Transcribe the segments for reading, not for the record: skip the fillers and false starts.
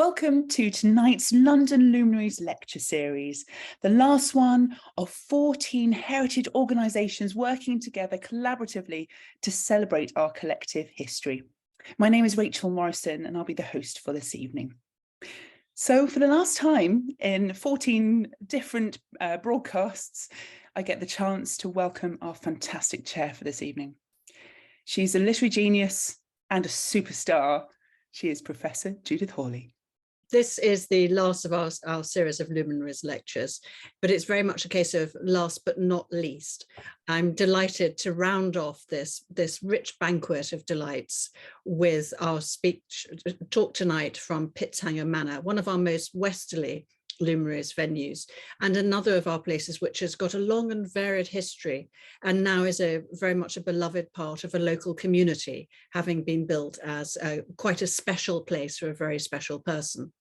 Welcome to tonight's London Luminaries lecture series, the last one of 14 heritage organisations working together collaboratively to celebrate our collective history. My name is Rachel Morrison and I'll be the host for this evening. So for the last time in 14 different broadcasts, I get the chance to welcome our fantastic chair for this evening. She's a literary genius and a superstar. She is Professor Judith Hawley. This is the last of our series of Luminaries lectures, but it's very much a case of last but not least. I'm delighted to round off this rich banquet of delights with our talk tonight from Pitzhanger Manor, one of our most westerly Luminaries venues, and another of our places which has got a long and varied history and now is very much a beloved part of a local community, having been built as quite a special place for a very special person.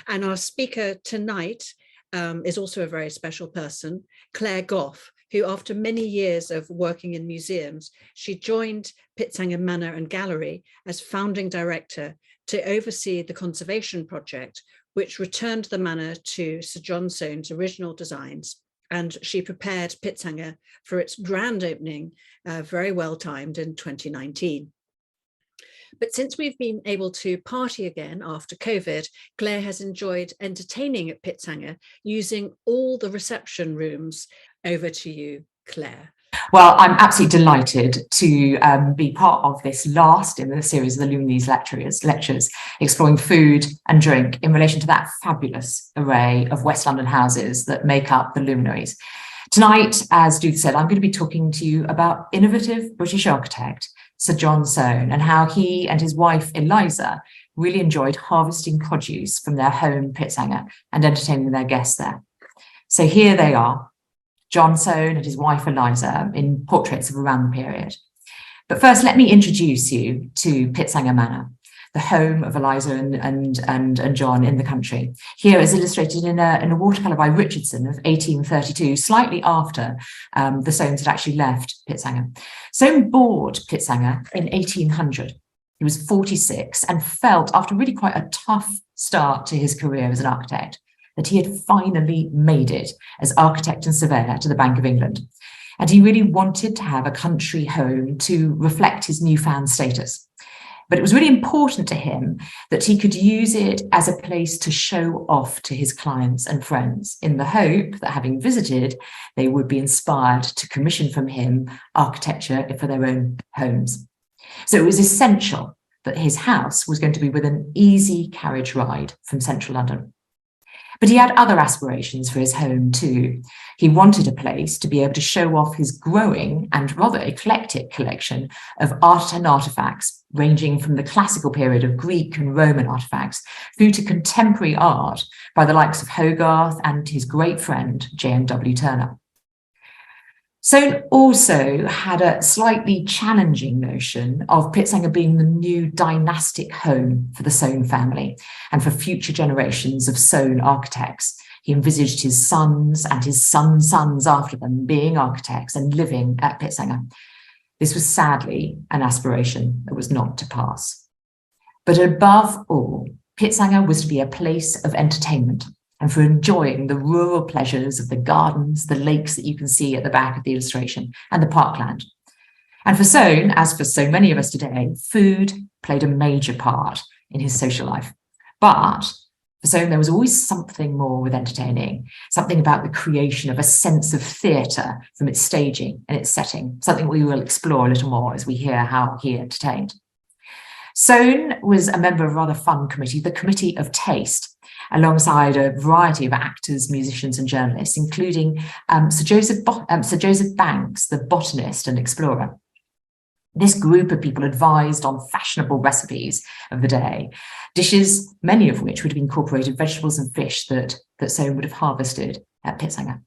And our speaker tonight is also a very special person, Clare Gough, who after many years of working in museums, she joined Pitzhanger Manor and Gallery as founding director to oversee the conservation project, which returned the manor to Sir John Soane's original designs. And she prepared Pitzhanger for its grand opening, very well timed in 2019. But since we've been able to party again after COVID, Clare has enjoyed entertaining at Pitzhanger using all the reception rooms. Over to you, Clare. Well, I'm absolutely delighted to be part of this last in the series of the Luminaries lectures, exploring food and drink in relation to that fabulous array of West London houses that make up the Luminaries. Tonight, as Judith said, I'm going to be talking to you about innovative British architect Sir John Soane and how he and his wife Eliza really enjoyed harvesting produce from their home Pitzhanger and entertaining their guests there. So here they are, John Soane and his wife Eliza in portraits of around the period. But first, let me introduce you to Pitzhanger Manor, the home of Eliza and John in the country. Here is illustrated in a watercolour by Richardson of 1832, slightly after the Soanes had actually left Pitzhanger. Soane bought Pitzhanger in 1800. He was 46 and felt, after really quite a tough start to his career as an architect, that he had finally made it as architect and surveyor to the Bank of England. And he really wanted to have a country home to reflect his newfound status. But it was really important to him that he could use it as a place to show off to his clients and friends in the hope that, having visited, they would be inspired to commission from him architecture for their own homes. So it was essential that his house was going to be within an easy carriage ride from central London. But he had other aspirations for his home too. He wanted a place to be able to show off his growing and rather eclectic collection of art and artefacts, ranging from the classical period of Greek and Roman artefacts through to contemporary art by the likes of Hogarth and his great friend, J.M.W. Turner. Soane also had a slightly challenging notion of Pitzhanger being the new dynastic home for the Soane family and for future generations of Soane architects. He envisaged his sons and his sons' sons after them being architects and living at Pitzhanger. This was sadly an aspiration that was not to pass. But above all, Pitzhanger was to be a place of entertainment and for enjoying the rural pleasures of the gardens, the lakes that you can see at the back of the illustration, and the parkland. And for Soane, as for so many of us today, food played a major part in his social life. But for Soane, there was always something more with entertaining, something about the creation of a sense of theatre from its staging and its setting, something we will explore a little more as we hear how he entertained. Soane was a member of a rather fun committee, the Committee of Taste, alongside a variety of actors, musicians and journalists, including Sir Joseph Banks, the botanist and explorer. This group of people advised on fashionable recipes of the day, dishes, many of which would have incorporated vegetables and fish that Soane would have harvested at Pitzhanger.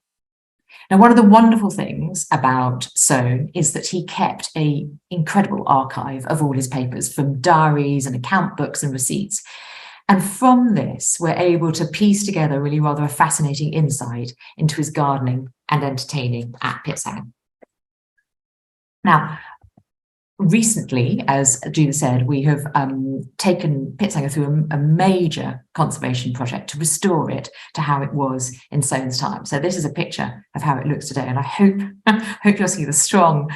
Now, one of the wonderful things about Soane is that he kept an incredible archive of all his papers, from diaries and account books and receipts. And from this, we're able to piece together really rather a fascinating insight into his gardening and entertaining at Pitzhanger. Now, recently, as Judith said, we have taken Pitzhanger through a major conservation project to restore it to how it was in Soane's time. So this is a picture of how it looks today, and I hope you'll see the strong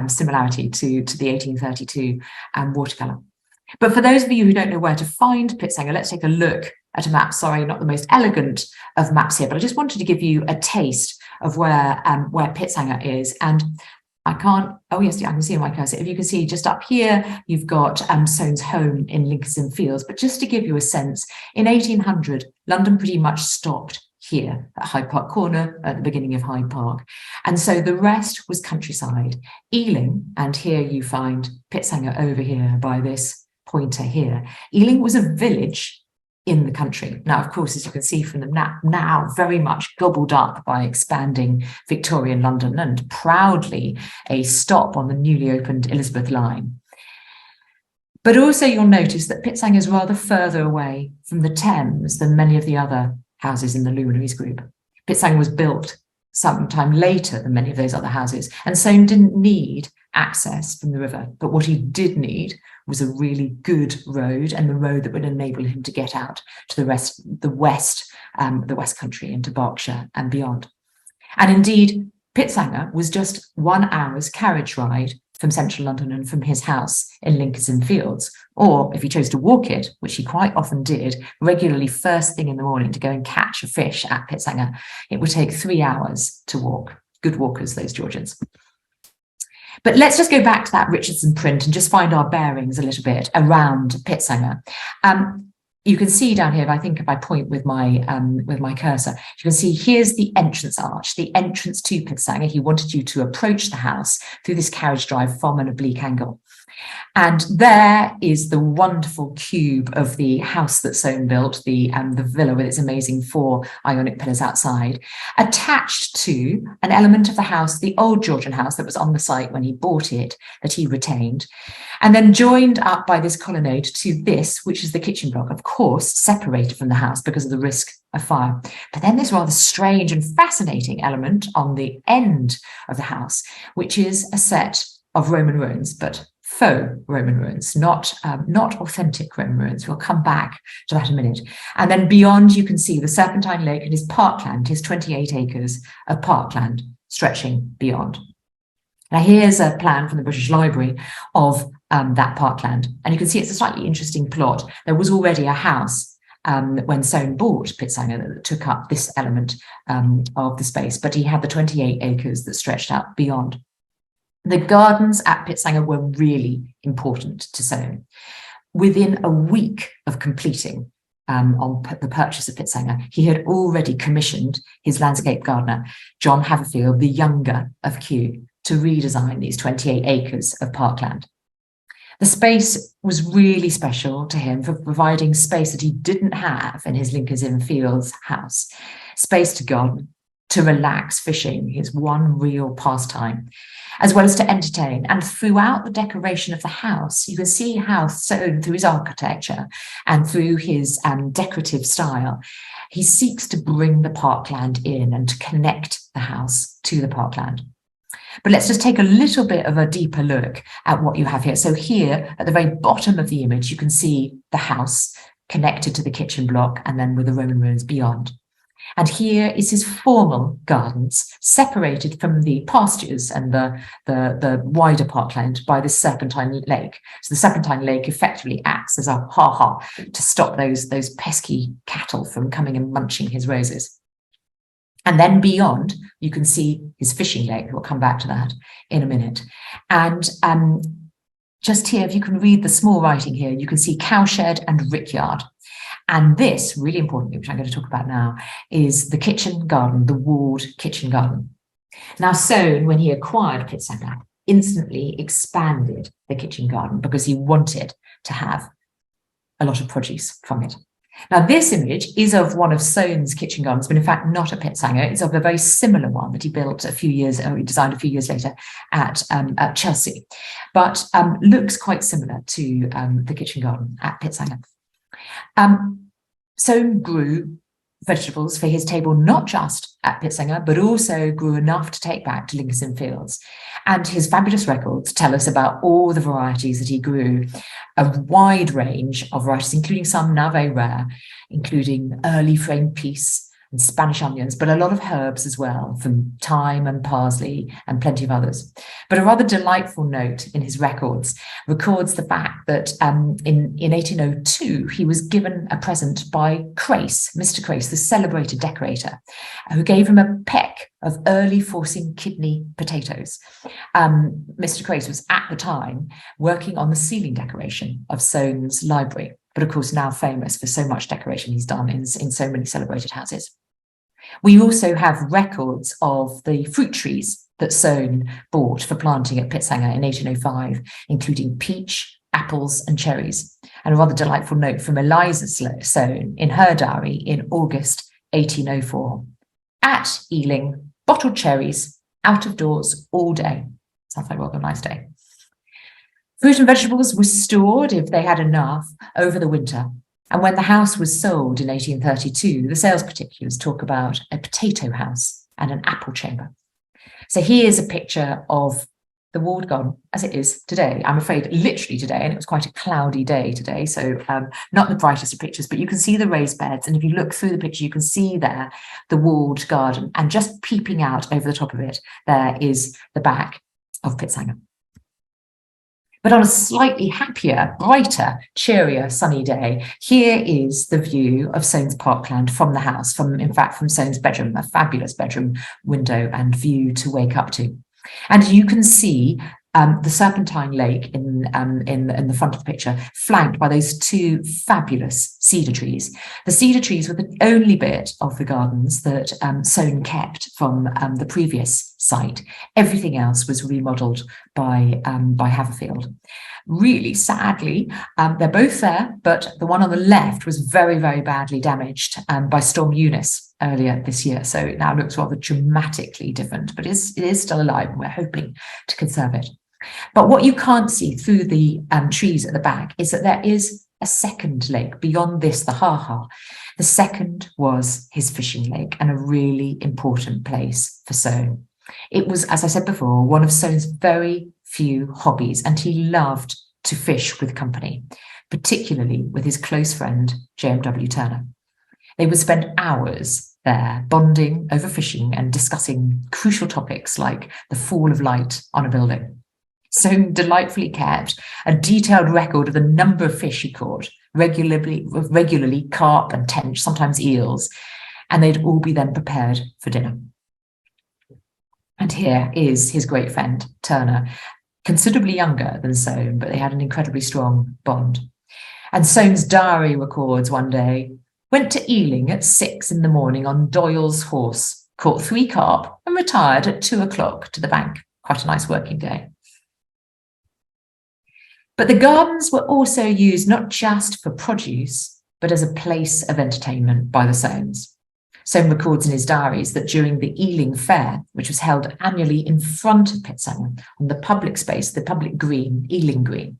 similarity to the 1832 watercolour. But for those of you who don't know where to find Pitzhanger, let's take a look at a map. Sorry, not the most elegant of maps here, but I just wanted to give you a taste of where Pitzhanger is. And I can't, oh yes, I can see on my cursor. If you can see just up here, you've got Soane's home in Lincoln's Inn Fields. But just to give you a sense, in 1800, London pretty much stopped here at Hyde Park Corner at the beginning of Hyde Park. And so the rest was countryside. Ealing, and here you find Pitzhanger over here by this pointer here. Ealing was a village in the country. Now, of course, as you can see from the map, now very much gobbled up by expanding Victorian London and proudly a stop on the newly opened Elizabeth line. But also you'll notice that Pitzhanger is rather further away from the Thames than many of the other houses in the Luminaries group. Pitzhanger was built sometime later than many of those other houses, and Soane didn't need access from the river, but what he did need was a really good road, and the road that would enable him to get out to the west country into Berkshire and beyond. And indeed, Pitzhanger was just 1 hour's carriage ride from central London and from his house in Lincoln's Inn Fields, or if he chose to walk it, which he quite often did regularly first thing in the morning to go and catch a fish at Pitzhanger, it would take 3 hours to walk. Good walkers, those Georgians. But let's just go back to that Richardson print and just find our bearings a little bit around Pitzhanger. You can see down here, I think if I point with my cursor, you can see here's the entrance arch, the entrance to Pitzhanger. He wanted you to approach the house through this carriage drive from an oblique angle. And there is the wonderful cube of the house that Soane built, the villa with its amazing 4 Ionic pillars outside, attached to an element of the house, the old Georgian house that was on the site when he bought it, that he retained, and then joined up by this colonnade to this, which is the kitchen block, of course, separated from the house because of the risk of fire. But then this rather strange and fascinating element on the end of the house, which is a set of Roman ruins, but faux Roman ruins, not authentic Roman ruins. We'll come back to that in a minute. And then beyond, you can see the Serpentine Lake and his parkland, his 28 acres of parkland stretching beyond. Now, here's a plan from the British Library of that parkland. And you can see it's a slightly interesting plot. There was already a house when Soane bought Pitzhanger that took up this element of the space, but he had the 28 acres that stretched out beyond. The gardens at Pitzhanger were really important to Soane. Within a week of completing on the purchase of Pitzhanger, he had already commissioned his landscape gardener, John Haverfield, the younger of Kew, to redesign these 28 acres of parkland. The space was really special to him for providing space that he didn't have in his Lincoln's Inn Fields house, space to garden, to relax fishing, his one real pastime, as well as to entertain. And throughout the decoration of the house, you can see how Soane, through his architecture and through his decorative style, he seeks to bring the parkland in and to connect the house to the parkland. But let's just take a little bit of a deeper look at what you have here. So here, at the very bottom of the image, you can see the house connected to the kitchen block and then with the Roman ruins beyond. And here is his formal gardens, separated from the pastures and the wider parkland by the Serpentine Lake. So the Serpentine Lake effectively acts as a ha-ha to stop those pesky cattle from coming and munching his roses. And then beyond, you can see his fishing lake. We'll come back to that in a minute. And just here, if you can read the small writing here, you can see cowshed and rickyard. And this, really importantly, which I'm going to talk about now, is the kitchen garden, the walled kitchen garden. Now, Soane, when he acquired Pitzhanger, instantly expanded the kitchen garden because he wanted to have a lot of produce from it. Now, this image is of one of Soane's kitchen gardens, but in fact not at Pitzhanger. It's of a very similar one that he built he designed a few years later at Chelsea, but looks quite similar to the kitchen garden at Pitzhanger. Soane grew vegetables for his table, not just at Pitzhanger, but also grew enough to take back to Lincoln's Fields. And his fabulous records tell us about all the varieties that he grew, a wide range of varieties, including some now very rare, including early frame peas and Spanish onions, but a lot of herbs as well, from thyme and parsley and plenty of others. But a rather delightful note in his records records the fact that in 1802, he was given a present by Crace, Mr. Crace, the celebrated decorator, who gave him a peck of early forcing kidney potatoes. Mr. Crace was at the time working on the ceiling decoration of Soane's library, but of course now famous for so much decoration he's done in so many celebrated houses. We also have records of the fruit trees that Soane bought for planting at Pitzhanger in 1805, including peach, apples and cherries. And a rather delightful note from Eliza Soane in her diary in August 1804. At Ealing, bottled cherries, out of doors all day. Sounds like a rather nice day. Fruit and vegetables were stored, if they had enough, over the winter. And when the house was sold in 1832, the sales particulars talk about a potato house and an apple chamber. So here's a picture of the walled garden as it is today. I'm afraid literally today, and it was quite a cloudy day today, so not the brightest of pictures, but you can see the raised beds. And if you look through the picture, you can see there the walled garden, and just peeping out over the top of it, there is the back of Pitzhanger. But on a slightly happier, brighter, cheerier, sunny day, here is the view of Soane's parkland from the house, in fact, from Soane's bedroom, a fabulous bedroom window and view to wake up to. And you can see the Serpentine Lake in the front of the picture, flanked by those two fabulous cedar trees. The cedar trees were the only bit of the gardens that Soane kept from the previous site. Everything else was remodelled by Haverfield. Really sadly, they're both there, but the one on the left was very, very badly damaged by Storm Eunice earlier this year. So it now looks rather dramatically different, but it is still alive, and we're hoping to conserve it. But what you can't see through the trees at the back is that there is a second lake beyond this, the Ha-Ha. The second was his fishing lake, and a really important place for Soane. It was, as I said before, one of Soane's very few hobbies, and he loved to fish with company, particularly with his close friend, J.M.W. Turner. They would spend hours there bonding over fishing and discussing crucial topics like the fall of light on a building. Soane delightfully kept a detailed record of the number of fish he caught, regularly carp and tench, sometimes eels, and they'd all be then prepared for dinner. And here is his great friend, Turner, considerably younger than Soane, but they had an incredibly strong bond. And Soane's diary records one day, went to Ealing at 6 in the morning on Doyle's horse, caught 3 carp and retired at 2 o'clock to the bank. Quite a nice working day. But the gardens were also used not just for produce, but as a place of entertainment by the Soanes. Soane records in his diaries that during the Ealing Fair, which was held annually in front of Pitzhanger, on the public space, the public green, Ealing Green,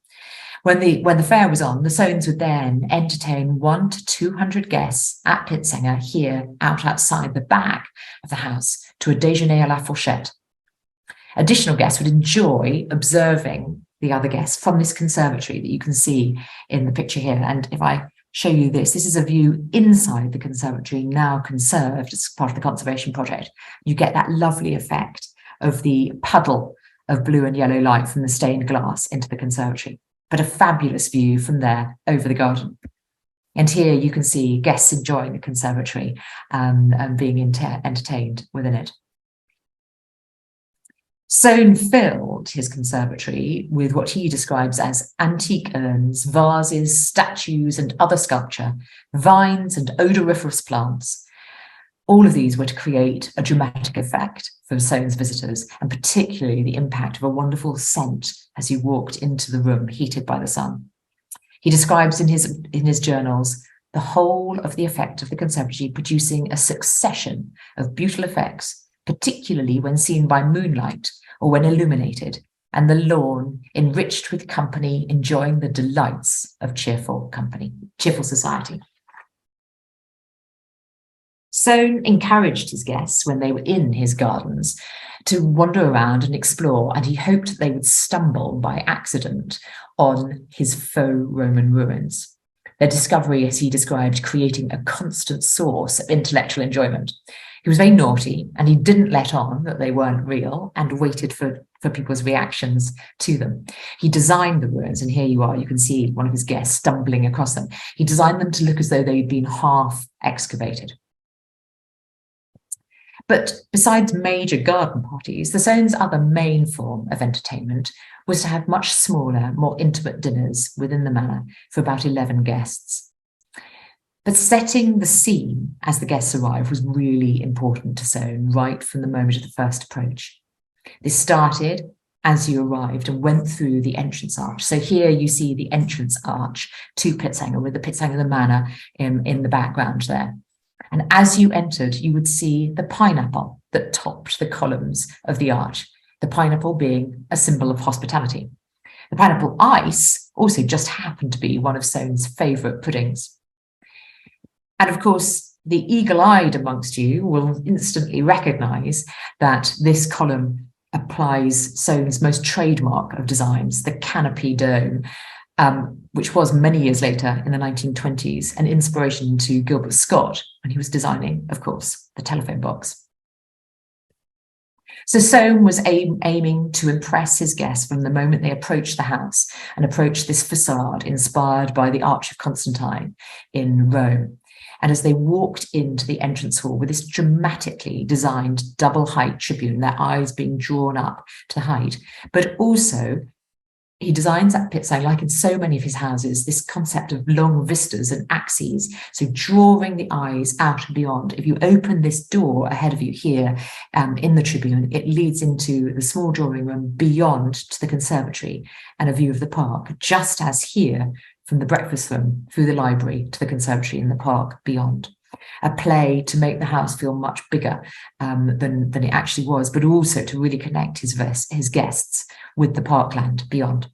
when the fair was on, the Soanes would then entertain 100 to 200 guests at Pitzhanger here outside the back of the house to a déjeuner à la fourchette. Additional guests would enjoy observing the other guests from this conservatory that you can see in the picture here. And if I show you this is a view inside the conservatory, now conserved as part of the conservation project. You get that lovely effect of the puddle of blue and yellow light from the stained glass into the conservatory, but a fabulous view from there over the garden. And here you can see guests enjoying the conservatory and being entertained within it. Soane filled his conservatory with what he describes as antique urns, vases, statues and other sculpture, vines and odoriferous plants. All of these were to create a dramatic effect for Soane's visitors, and particularly the impact of a wonderful scent as he walked into the room heated by the sun. He describes in his journals the whole of the effect of the conservatory producing a succession of beautiful effects, particularly when seen by moonlight or when illuminated, and the lawn enriched with company, enjoying the delights of cheerful society. Soane encouraged his guests when they were in his gardens to wander around and explore, and he hoped that they would stumble by accident on his faux Roman ruins. Their discovery, as he described, creating a constant source of intellectual enjoyment. He was very naughty, and he didn't let on that they weren't real and waited for people's reactions to them. He designed the ruins, and here you are, you can see one of his guests stumbling across them. He designed them to look as though they'd been half excavated. But besides major garden parties, the Soanes' other main form of entertainment was to have much smaller, more intimate dinners within the manor for about 11 guests. But setting the scene as the guests arrived was really important to Soane right from the moment of the first approach. This started as you arrived and went through the entrance arch. So here you see the entrance arch to Pitzhanger with the Pitzhanger Manor in the background there. And as you entered, you would see the pineapple that topped the columns of the arch, the pineapple being a symbol of hospitality. The pineapple ice also just happened to be one of Soane's favourite puddings. And of course, the eagle-eyed amongst you will instantly recognise that this column applies Soane's most trademark of designs, the canopy dome, which was many years later in the 1920s an inspiration to Gilbert Scott when he was designing, of course, the telephone box. So Soane was aiming to impress his guests from the moment they approached the house and approached this facade inspired by the Arch of Constantine in Rome. And as they walked into the entrance hall with this dramatically designed double height tribune, their eyes being drawn up to height, but also he designs at Pitzhanger, like in so many of his houses, this concept of long vistas and axes, so drawing the eyes out and beyond. If you open this door ahead of you here in the tribune, it leads into the small drawing room beyond to the conservatory and a view of the park, just as here from the breakfast room through the library to the conservatory in the park beyond. A play to make the house feel much bigger than it actually was, but also to really connect his guests with the parkland beyond.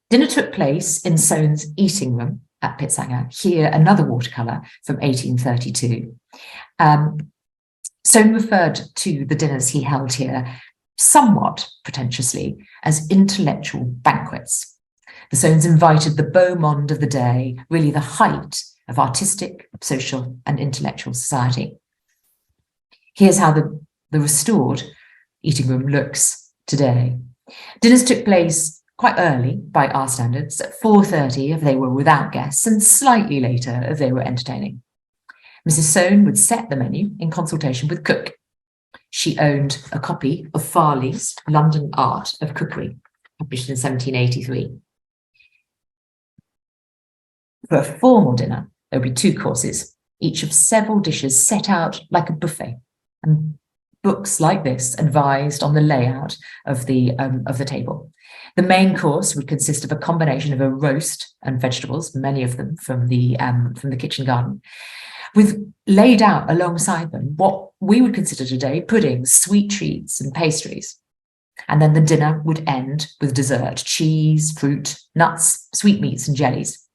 Dinner took place in Soane's eating room at Pitzhanger, here another watercolour from 1832. Soane referred to the dinners he held here somewhat pretentiously as intellectual banquets. The Soanes invited the beau monde of the day, really the height of artistic, social and intellectual society. Here's how the restored eating room looks today. Dinners took place quite early by our standards, at 4:30 if they were without guests and slightly later if they were entertaining. Mrs. Soane would set the menu in consultation with cook. She owned a copy of Farley's London Art of Cookery, published in 1783. For a formal dinner, there would be 2 courses, each of several dishes set out like a buffet, and books like this advised on the layout of the table. The main course would consist of a combination of a roast and vegetables, many of them from the kitchen garden, with laid out alongside them what we would consider today puddings, sweet treats and pastries. And then the dinner would end with dessert, cheese, fruit, nuts, sweetmeats and jellies.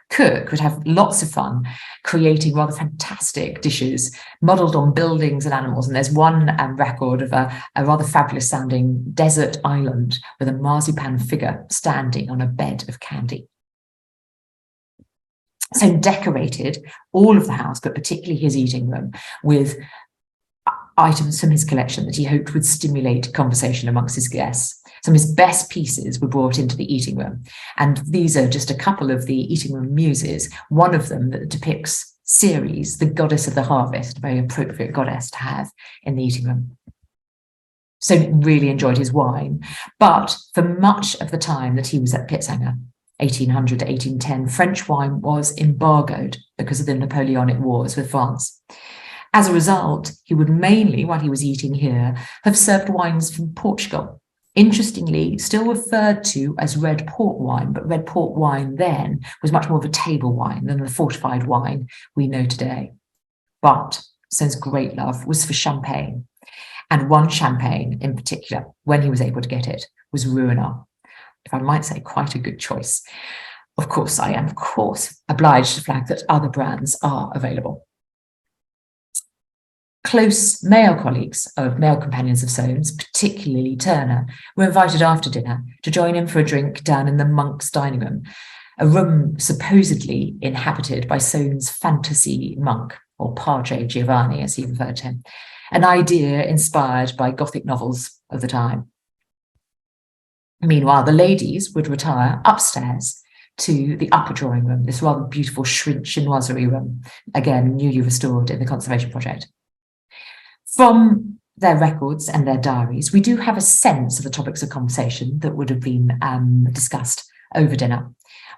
Cook would have lots of fun creating rather fantastic dishes modelled on buildings and animals. And there's one record of a rather fabulous sounding desert island with a marzipan figure standing on a bed of candy. So decorated all of the house, but particularly his eating room, with items from his collection that he hoped would stimulate conversation amongst his guests. Some of his best pieces were brought into the eating room. And these are just a couple of the eating room muses. One of them that depicts Ceres, the goddess of the harvest, a very appropriate goddess to have in the eating room. So really enjoyed his wine. But for much of the time that he was at Pitzhanger, 1800 to 1810, French wine was embargoed because of the Napoleonic Wars with France. As a result, he would mainly, while he was eating here, have served wines from Portugal. Interestingly, still referred to as red port wine, but red port wine then was much more of a table wine than the fortified wine we know today. But Soane's great love was for champagne. And one champagne in particular, when he was able to get it, was Ruinart. If I might say, quite a good choice. Of course, I am, obliged to flag that other brands are available. Close male colleagues of male companions of Soane's, particularly Turner, were invited after dinner to join him for a drink down in the Monk's dining room, a room supposedly inhabited by Soane's fantasy monk, or Padre Giovanni, as he referred to him, an idea inspired by Gothic novels of the time. Meanwhile, the ladies would retire upstairs to the upper drawing room, this rather beautiful chinoiserie room, again newly restored in the conservation project. From their records and their diaries, we do have a sense of the topics of conversation that would have been discussed over dinner.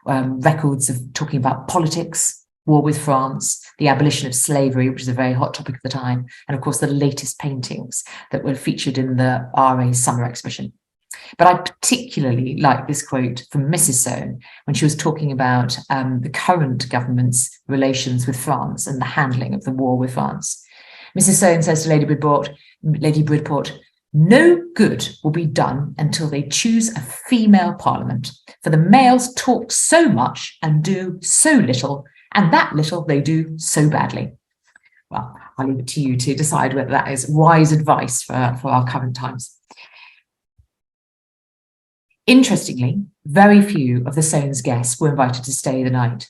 Records of talking about politics, war with France, the abolition of slavery, which is a very hot topic at the time, and of course the latest paintings that were featured in the RA's summer exhibition. But I particularly like this quote from Mrs. Soane when she was talking about the current government's relations with France and the handling of the war with France. Mrs. Soane says to Lady Bridport, "No good will be done until they choose a female parliament, for the males talk so much and do so little, and that little they do so badly." Well, I'll leave it to you to decide whether that is wise advice for our current times. Interestingly, very few of the Soane's guests were invited to stay the night.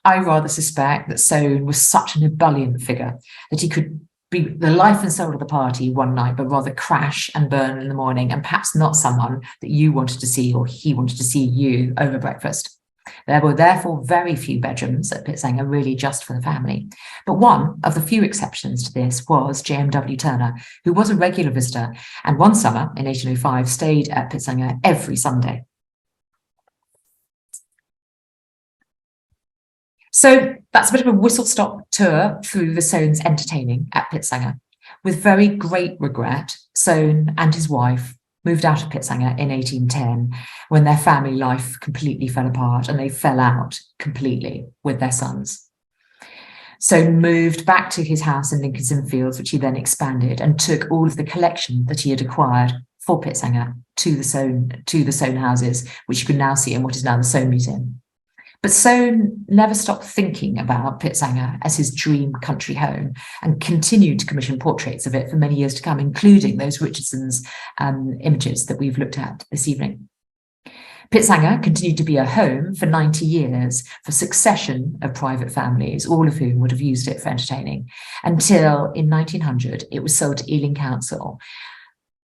I rather suspect that Soane was such an ebullient figure that he could be the life and soul of the party one night, but rather crash and burn in the morning, and perhaps not someone that you wanted to see or he wanted to see you over breakfast. There were therefore very few bedrooms at Pitzhanger, really just for the family. But one of the few exceptions to this was JMW Turner, who was a regular visitor, and one summer in 1805 stayed at Pitzhanger every Sunday. So that's a bit of a whistle-stop tour through the Soane's entertaining at Pitzhanger. With very great regret, Soane and his wife moved out of Pitzhanger in 1810 when their family life completely fell apart and they fell out completely with their sons. Soane moved back to his house in Lincoln's Inn Fields, which he then expanded, and took all of the collection that he had acquired for Pitzhanger to the Soane houses, which you can now see in what is now the Soane Museum. But Soane never stopped thinking about Pitzhanger as his dream country home and continued to commission portraits of it for many years to come, including those Richardson's images that we've looked at this evening. Pitzhanger continued to be a home for 90 years for a succession of private families, all of whom would have used it for entertaining, until in 1900 it was sold to Ealing Council,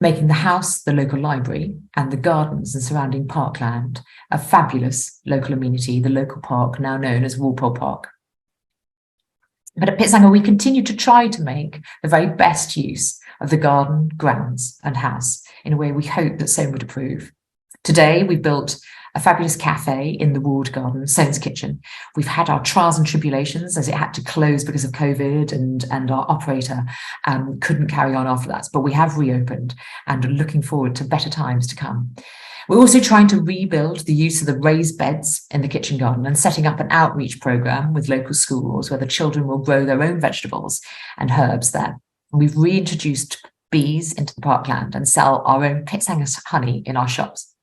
making the house the local library and the gardens and surrounding parkland a fabulous local amenity, the local park now known as Walpole Park. But at Pitzhanger, we continue to try to make the very best use of the garden, grounds and house in a way we hope that Soane would approve. Today, we've built a fabulous cafe in the walled garden, Soane's Kitchen. We've had our trials and tribulations as it had to close because of COVID and our operator couldn't carry on after that. But we have reopened and are looking forward to better times to come. We're also trying to rebuild the use of the raised beds in the kitchen garden and setting up an outreach programme with local schools where the children will grow their own vegetables and herbs there. And we've reintroduced bees into the parkland and sell our own Pitzhanger honey in our shops.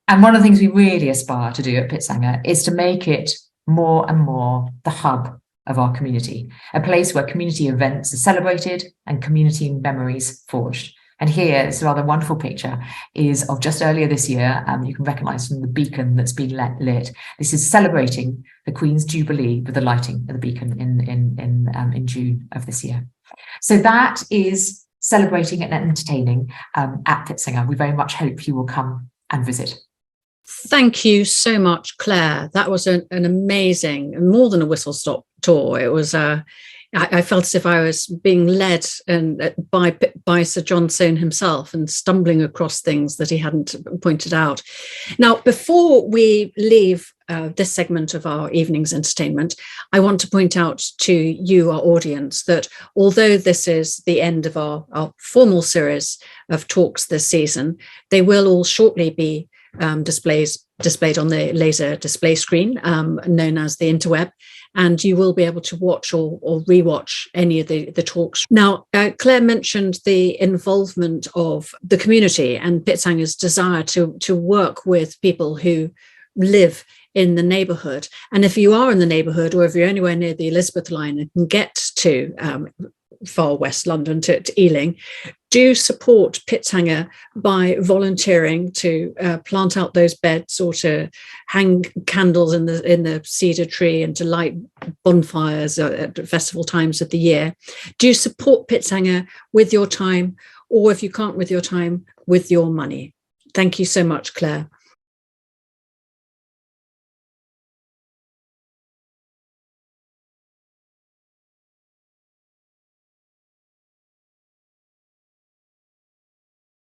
And one of the things we really aspire to do at Pitzhanger is to make it more and more the hub of our community, a place where community events are celebrated and community memories forged. And here, this rather wonderful picture is of just earlier this year. You can recognise from the beacon that's been lit. This is celebrating the Queen's Jubilee with the lighting of the beacon in June of this year. So that is celebrating and entertaining at Pitzhanger. We very much hope you will come and visit. Thank you so much, Claire. That was an amazing, more than a whistle-stop tour. It was I felt as if I was being led by Sir John Soane himself and stumbling across things that he hadn't pointed out. Now, before we leave this segment of our evening's entertainment, I want to point out to you, our audience, that although this is the end of our formal series of talks this season, they will all shortly be displayed on the laser display screen, known as the interweb, and you will be able to watch or rewatch any of the talks. Now, Claire mentioned the involvement of the community and Pitzhanger's desire to work with people who live in the neighbourhood. And if you are in the neighbourhood, or if you're anywhere near the Elizabeth line and can get to far west London, to Ealing, do support Pitzhanger by volunteering to plant out those beds, or to hang candles in the cedar tree, and to light bonfires at festival times of the year. Do support Pitzhanger with your time, or if you can't with your time, with your money. Thank you so much, Claire.